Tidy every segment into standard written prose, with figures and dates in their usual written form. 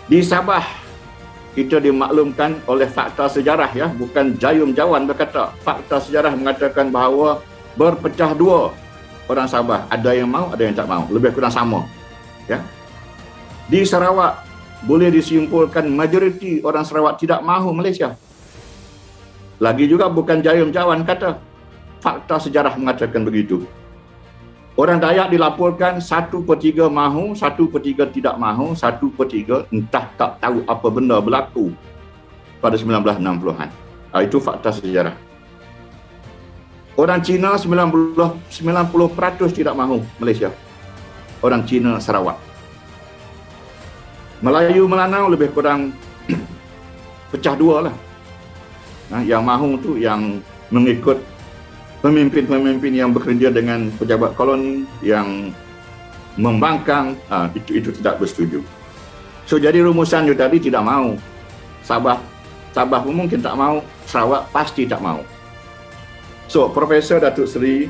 Di Sabah, kita dimaklumkan oleh fakta sejarah, ya, bukan Jayum Jawan berkata. Fakta sejarah mengatakan bahawa berpecah dua orang Sabah, ada yang mau, ada yang tak mau, lebih kurang sama, ya. Di Sarawak, boleh disimpulkan majoriti orang Sarawak tidak mahu Malaysia. Lagi juga bukan Jayum Jawan kata, fakta sejarah mengatakan begitu. Orang Dayak dilaporkan 1/3 mahu, 1/3 tidak mahu, 1/3 entah tak tahu apa benda berlaku pada 1960-an. Itu fakta sejarah. Orang Cina 90% tidak mahu Malaysia. Orang Cina Sarawak. Melayu Melanau lebih kurang pecah dua lah. Yang mahu tu yang mengikut pemimpin-pemimpin yang bekerja dengan pejabat koloni yang membangkang, itu tidak bersetuju. So jadi rumusan itu tadi tidak mahu. Sabah pun mungkin tak mahu, Sarawak pasti tak mahu. So Profesor Datuk Seri,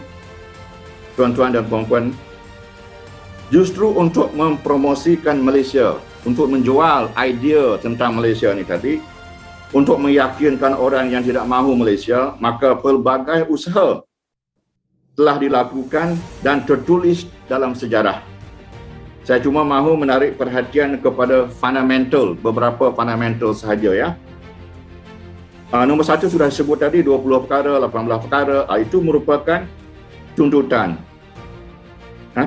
tuan-tuan dan puan-puan, justru untuk mempromosikan Malaysia, untuk menjual idea tentang Malaysia ni tadi, untuk meyakinkan orang yang tidak mahu Malaysia, maka pelbagai usaha telah dilakukan dan tertulis dalam sejarah. Saya cuma mahu menarik perhatian kepada fundamental, beberapa fundamental sahaja, ya. Nombor satu sudah disebut tadi, 20 perkara, 18 perkara, itu merupakan tuntutan.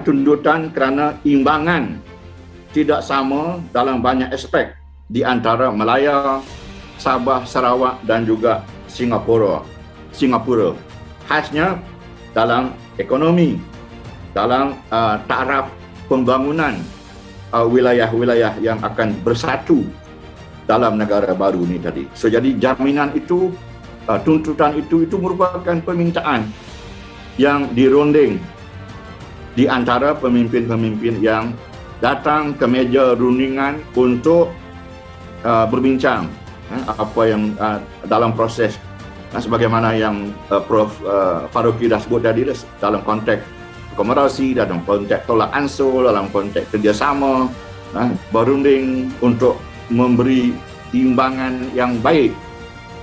Tuntutan kerana imbangan tidak sama dalam banyak aspek di antara Malaya, Sabah, Sarawak dan juga Singapura. Khasnya dalam ekonomi, dalam taraf pembangunan wilayah-wilayah yang akan bersatu dalam negara baru ni tadi. So jadi jaminan itu, tuntutan itu merupakan permintaan yang dirunding di antara pemimpin-pemimpin yang datang ke meja rundingan untuk berbincang apa yang dalam proses, sebagaimana yang Prof Faruqi dah sebut tadi, dalam konteks akomodasi, dalam konteks tolak ansur, dalam konteks kerjasama, berunding untuk memberi timbangan yang baik,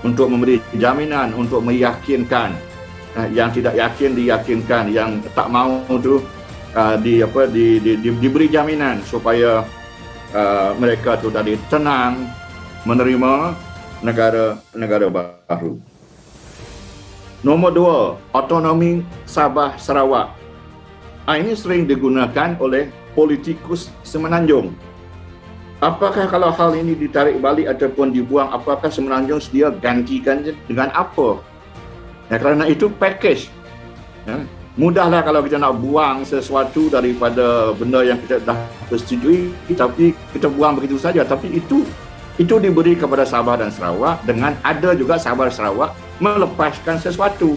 untuk memberi jaminan, untuk meyakinkan, yang tidak yakin diyakinkan, yang tak mahu tu diberi jaminan supaya mereka tu tadi tenang menerima negara baru. Nombor dua, otonomi Sabah Sarawak. Ini sering digunakan oleh politikus Semenanjung. Apakah kalau hal ini ditarik balik ataupun dibuang, apakah Semenanjung sedia gantikan dengan apa? Kerana itu package. Mudahlah kalau kita nak buang sesuatu daripada benda yang kita dah bersetujui, tapi kita buang begitu saja. Tapi itu diberi kepada Sabah dan Sarawak, dengan ada juga Sabah dan Sarawak melepaskan sesuatu.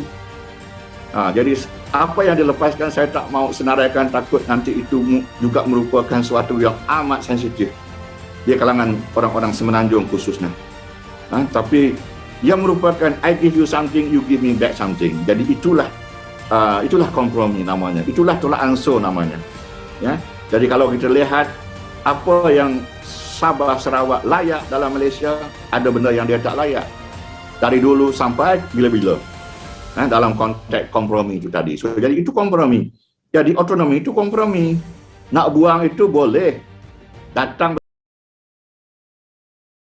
Jadi apa yang dilepaskan saya tak mau senaraikan, takut nanti itu juga merupakan sesuatu yang amat sensitif di kalangan orang-orang Semenanjung khususnya. Tapi yang merupakan I give you something, you give me back something. Jadi itulah kompromi namanya. Itulah tolak ansur namanya. Ya. Jadi kalau kita lihat apa yang Sabah Sarawak layak dalam Malaysia, ada benda yang dia tak layak. Dari dulu sampai bila-bila. Dalam konteks kompromi itu tadi. So, jadi itu kompromi. Jadi otonomi itu kompromi. Nak buang itu boleh. Datang